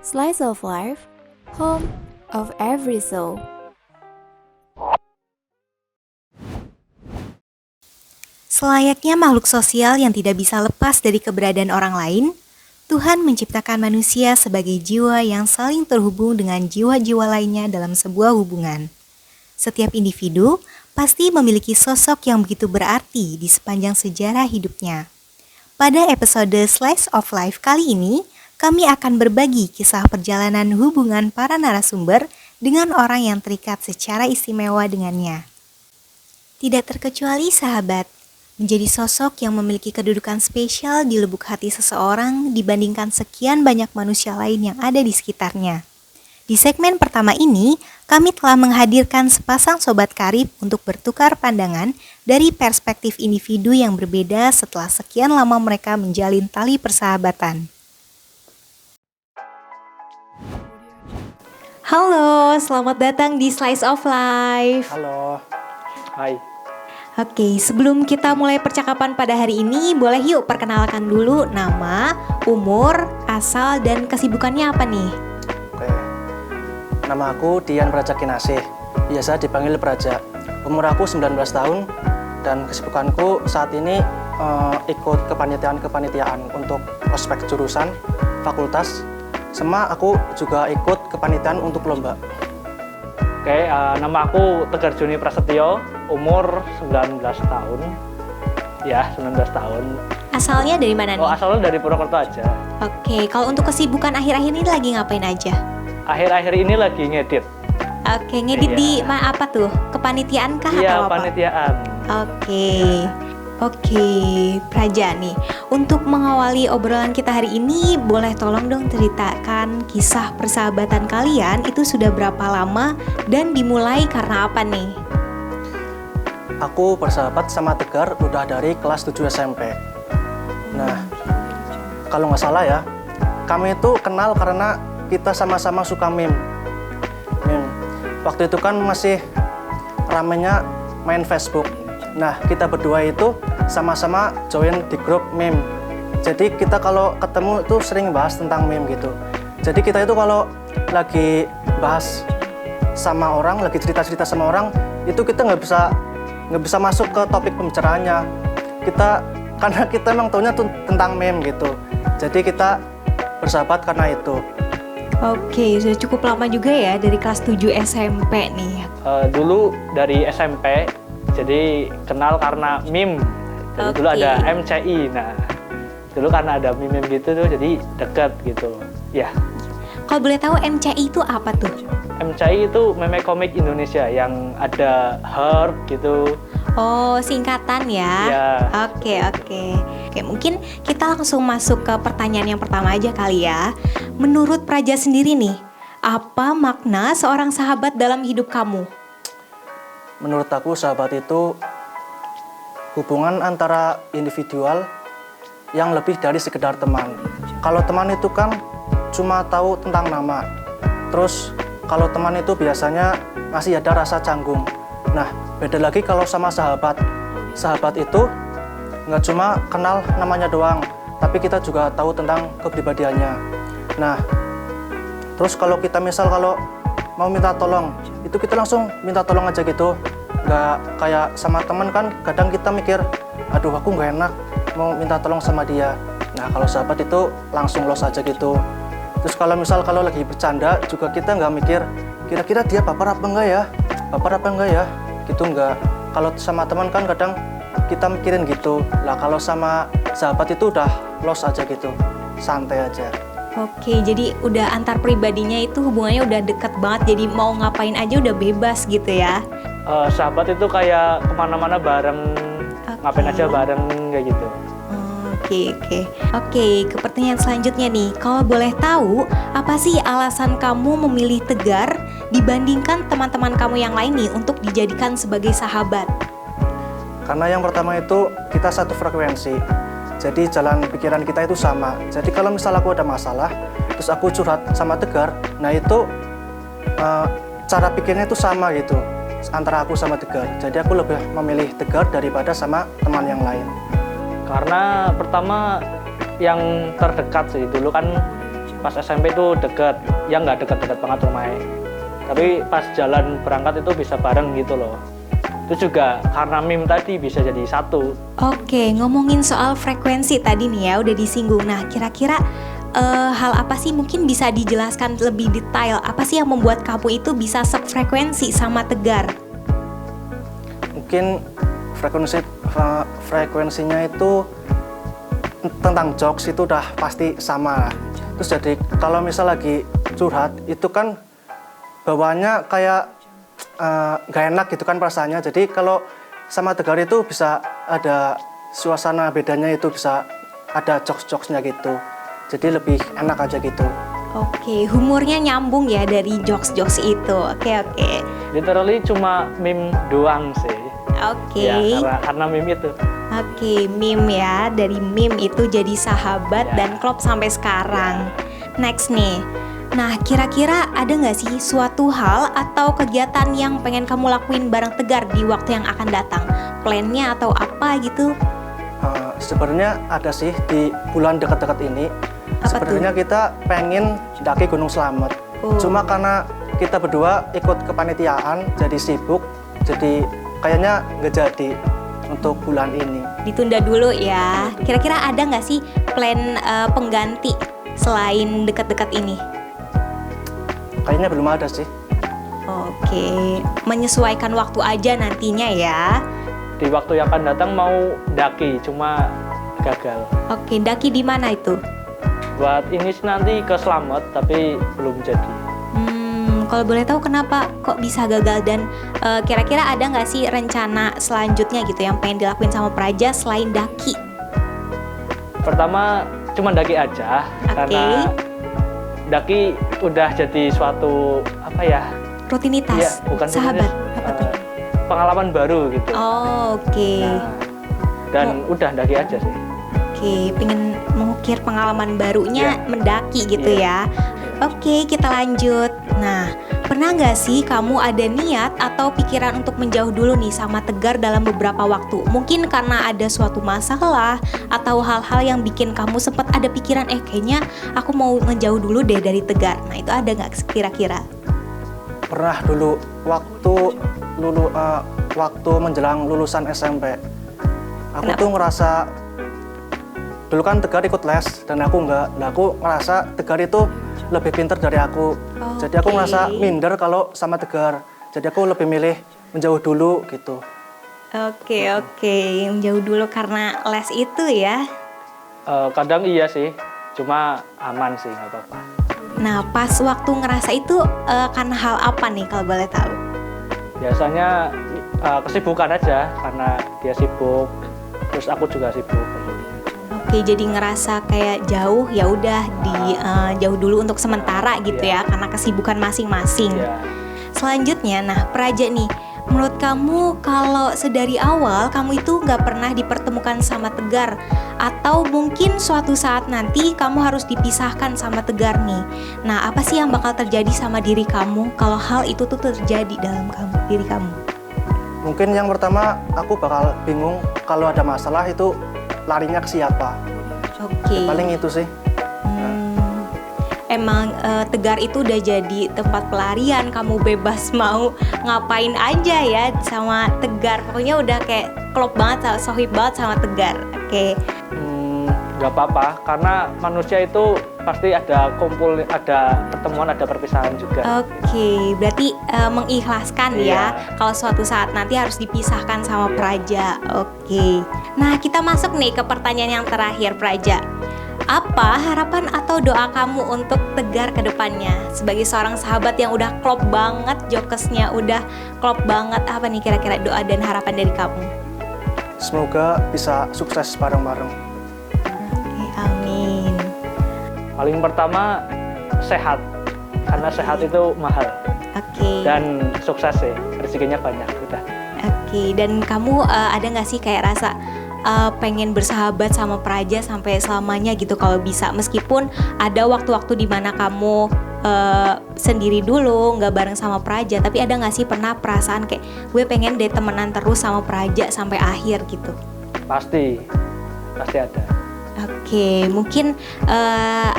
Slice of Life, home of every soul. Selayaknya makhluk sosial yang tidak bisa lepas dari keberadaan orang lain, Tuhan menciptakan manusia sebagai jiwa yang saling terhubung dengan jiwa-jiwa lainnya dalam sebuah hubungan. Setiap individu pasti memiliki sosok yang begitu berarti di sepanjang sejarah hidupnya. Pada episode Slice of Life kali ini, kami akan berbagi kisah perjalanan hubungan para narasumber dengan orang yang terikat secara istimewa dengannya. Tidak terkecuali sahabat, menjadi sosok yang memiliki kedudukan spesial di lubuk hati seseorang dibandingkan sekian banyak manusia lain yang ada di sekitarnya. Di segmen pertama ini, kami telah menghadirkan sepasang sobat karib untuk bertukar pandangan dari perspektif individu yang berbeda setelah sekian lama mereka menjalin tali persahabatan. Halo, selamat datang di Slice of Life. Halo, hai. Oke, sebelum kita mulai percakapan pada hari ini, boleh yuk perkenalkan dulu nama, umur, asal, dan kesibukannya apa nih? Oke, nama aku Dian Praja Kinasih, biasa dipanggil Praja. Umur aku 19 tahun, dan kesibukanku saat ini ikut kepanitiaan untuk ospek jurusan, fakultas, sama aku juga ikut kepanitiaan untuk lomba. Oke, nama aku Tegar Juni Prasetyo, umur 19 tahun. Ya, 19 tahun. Asalnya dari mana nih? Oh, asalnya dari Purwokerto aja. Oke, kalau untuk kesibukan akhir-akhir ini lagi ngapain aja? Akhir-akhir ini lagi ngedit. Oke, ngedit Iya. di apa tuh? Kepanitiaan kah Iya, atau apa? panitiaan. Oke, Praja nih. Untuk mengawali obrolan kita hari ini, boleh tolong dong ceritakan kisah persahabatan kalian itu sudah berapa lama dan dimulai karena apa nih? Aku bersahabat sama Tegar udah dari kelas 7 SMP. Nah, kalau nggak salah ya, kami itu kenal karena kita sama-sama suka meme. Waktu itu kan masih ramenya main Facebook. Nah, kita berdua itu sama-sama join di grup meme. Jadi kita kalau ketemu itu sering bahas tentang meme gitu. Jadi kita itu kalau lagi bahas sama orang, lagi cerita-cerita sama orang, itu kita nggak bisa masuk ke topik pembicaraannya. Karena kita emang taunya tuh tentang meme gitu. Jadi kita bersahabat karena itu. Oke, sudah cukup lama juga ya dari kelas 7 SMP nih. Dulu dari SMP, jadi kenal karena meme. Jadi dulu Oke. ada MCI. Nah, dulu karena ada meme gitu tuh, jadi deket gitu. Ya, Kalau boleh tahu MCI itu apa tuh? MCI itu meme komik Indonesia yang ada heart gitu. Oh, singkatan ya? Ya. Oke, mungkin kita langsung masuk ke pertanyaan yang pertama aja kali ya. Menurut Praja sendiri nih, apa makna seorang sahabat dalam hidup kamu? Menurut aku sahabat itu hubungan antara individual yang lebih dari sekedar teman. Kalau teman itu kan cuma tahu tentang nama. Terus kalau teman itu biasanya masih ada rasa canggung. Nah, beda lagi kalau sama sahabat. Sahabat itu nggak cuma kenal namanya doang, tapi kita juga tahu tentang kepribadiannya. Nah, terus kalau kita kalau mau minta tolong, itu kita langsung minta tolong aja gitu. Nggak kayak sama teman kan, kadang kita mikir, aduh aku nggak enak mau minta tolong sama dia. Nah, kalau sahabat itu langsung los aja gitu. Terus kalau lagi bercanda juga kita nggak mikir, kira-kira dia baper apa enggak ya, gitu nggak. Kalau sama teman kan kadang kita mikirin gitu. Lah kalau sama sahabat itu udah los aja gitu, santai aja. Oke, jadi udah antar pribadinya itu hubungannya udah deket banget, jadi mau ngapain aja udah bebas gitu ya. Sahabat itu kayak kemana-mana bareng, ngapain aja bareng kayak gitu. Oke, ke pertanyaan selanjutnya nih. Kalau boleh tahu, apa sih alasan kamu memilih Tegar dibandingkan teman-teman kamu yang lain nih untuk dijadikan sebagai sahabat? Karena yang pertama itu kita satu frekuensi. Jadi jalan pikiran kita itu sama. Jadi kalau aku ada masalah, terus aku curhat sama Tegar, nah itu cara pikirnya itu sama gitu antara aku sama Tegar. Jadi aku lebih memilih Tegar daripada sama teman yang lain. Karena pertama yang terdekat sih, dulu kan pas SMP itu deket, ya nggak deket-deket banget rumahnya. Tapi pas jalan berangkat itu bisa bareng gitu loh. Itu juga karena meme tadi bisa jadi satu. Oke, ngomongin soal frekuensi tadi nih ya, udah disinggung. Nah, kira-kira hal apa sih, mungkin bisa dijelaskan lebih detail, apa sih yang membuat kamu itu bisa sefrekuensi sama Tegar? Mungkin frekuensinya itu tentang jokes itu udah pasti sama lah. Terus jadi kalau misal lagi curhat itu kan bawaannya kayak gak enak gitu kan perasaannya. Jadi kalau sama Tegar itu bisa ada suasana bedanya, itu bisa ada jokes-jokesnya gitu. Jadi lebih enak aja gitu. Oke, humornya nyambung ya dari jokes-jokes itu. Oke. Literally cuma meme doang sih. Oke. Ya, karena meme itu. Oke, meme ya. Dari meme itu jadi sahabat Ya. dan klop sampai sekarang. Next nih. Nah, kira-kira ada nggak sih suatu hal atau kegiatan yang pengen kamu lakuin bareng Tegar di waktu yang akan datang? Plannya atau apa gitu? Sebenarnya ada sih di bulan dekat-dekat ini. Apa Sebenarnya kita pengen daki Gunung Slamet. Oh. Cuma karena kita berdua ikut kepanitiaan jadi sibuk, jadi kayaknya nggak jadi untuk bulan ini. Ditunda dulu ya. Kira-kira ada nggak sih plan pengganti selain dekat-dekat ini? Kayaknya belum ada sih. Oke, menyesuaikan waktu aja nantinya ya. Di waktu yang akan datang mau daki, cuma gagal. Oke, daki di mana itu? Buat ini sih nanti ke Slamet, tapi belum jadi. Kalau boleh tahu kenapa kok bisa gagal, dan kira-kira ada nggak sih rencana selanjutnya gitu yang pengen dilakuin sama Praja selain daki? Pertama cuma daki aja, karena daki udah jadi suatu apa ya? Rutinitas, Iya, bukan sahabat, rutinitas, apa tuh? pengalaman baru gitu. Oke. Nah, dan udah daki aja sih. Oke, pengen mengukir pengalaman barunya mendaki gitu ya. Oke, kita lanjut. Nah, pernah nggak sih kamu ada niat atau pikiran untuk menjauh dulu nih sama Tegar dalam beberapa waktu? Mungkin karena ada suatu masalah atau hal-hal yang bikin kamu sempat ada pikiran, kayaknya aku mau menjauh dulu deh dari Tegar. Nah, itu ada nggak kira-kira? Pernah dulu waktu menjelang lulusan SMP. Aku Kenapa? tuh ngerasa dulu kan Tegar ikut les dan aku enggak. Nah, aku ngerasa Tegar itu lebih pintar dari aku. Jadi aku Oke. ngerasa minder kalau sama Tegar. Jadi aku lebih milih menjauh dulu gitu. Oke, menjauh dulu karena les itu ya. Kadang iya sih, cuma aman sih, nggak apa-apa. Nah, pas waktu ngerasa itu karena hal apa nih kalau boleh tahu? Biasanya kesibukan aja, karena dia sibuk, terus aku juga sibuk. Oke, jadi ngerasa kayak jauh, ya udah jauh dulu untuk sementara gitu ya, karena kesibukan masing-masing. Ya, Selanjutnya, nah Praja nih, menurut kamu kalau sedari awal kamu itu nggak pernah dipertemukan sama Tegar, atau mungkin suatu saat nanti kamu harus dipisahkan sama Tegar nih. Nah, apa sih yang bakal terjadi sama diri kamu kalau hal itu tuh terjadi dalam diri kamu? Mungkin yang pertama aku bakal bingung kalau ada masalah itu larinya ke siapa. Oke. Paling itu sih. Emang Tegar itu udah jadi tempat pelarian, kamu bebas mau ngapain aja ya sama Tegar. Pokoknya udah kayak klop banget, sohib banget sama Tegar. Oke. nggak apa-apa, karena manusia itu pasti ada kumpul, ada pertemuan, ada perpisahan juga. Oke, berarti mengikhlaskan ya kalau suatu saat nanti harus dipisahkan sama Praja. Oke. Nah, kita masuk nih ke pertanyaan yang terakhir, Praja. Apa harapan atau doa kamu untuk Tegar ke depannya? Sebagai seorang sahabat yang udah klop banget, jokesnya udah klop banget, apa nih kira-kira doa dan harapan dari kamu? Semoga bisa sukses bareng-bareng. Oke, amin. Paling pertama sehat, karena sehat itu mahal, Oke. dan sukses sih, rezekinya banyak udah. Oke, dan kamu ada nggak sih kayak rasa pengen bersahabat sama Praja sampai selamanya gitu kalau bisa, meskipun ada waktu-waktu di mana kamu sendiri dulu nggak bareng sama Praja, tapi ada nggak sih pernah perasaan kayak gue pengen deh temenan terus sama Praja sampai akhir gitu? Pasti ada. Oke, mungkin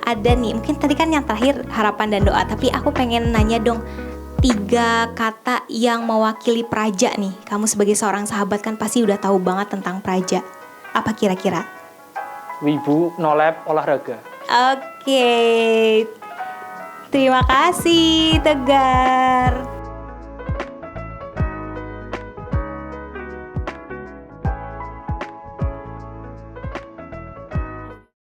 ada nih, mungkin tadi kan yang terakhir harapan dan doa, tapi aku pengen nanya dong, 3 kata yang mewakili Praja nih. Kamu sebagai seorang sahabat kan pasti udah tahu banget tentang Praja. Apa kira-kira? Wibu, nolep, olahraga. Oke, terima kasih Tegar.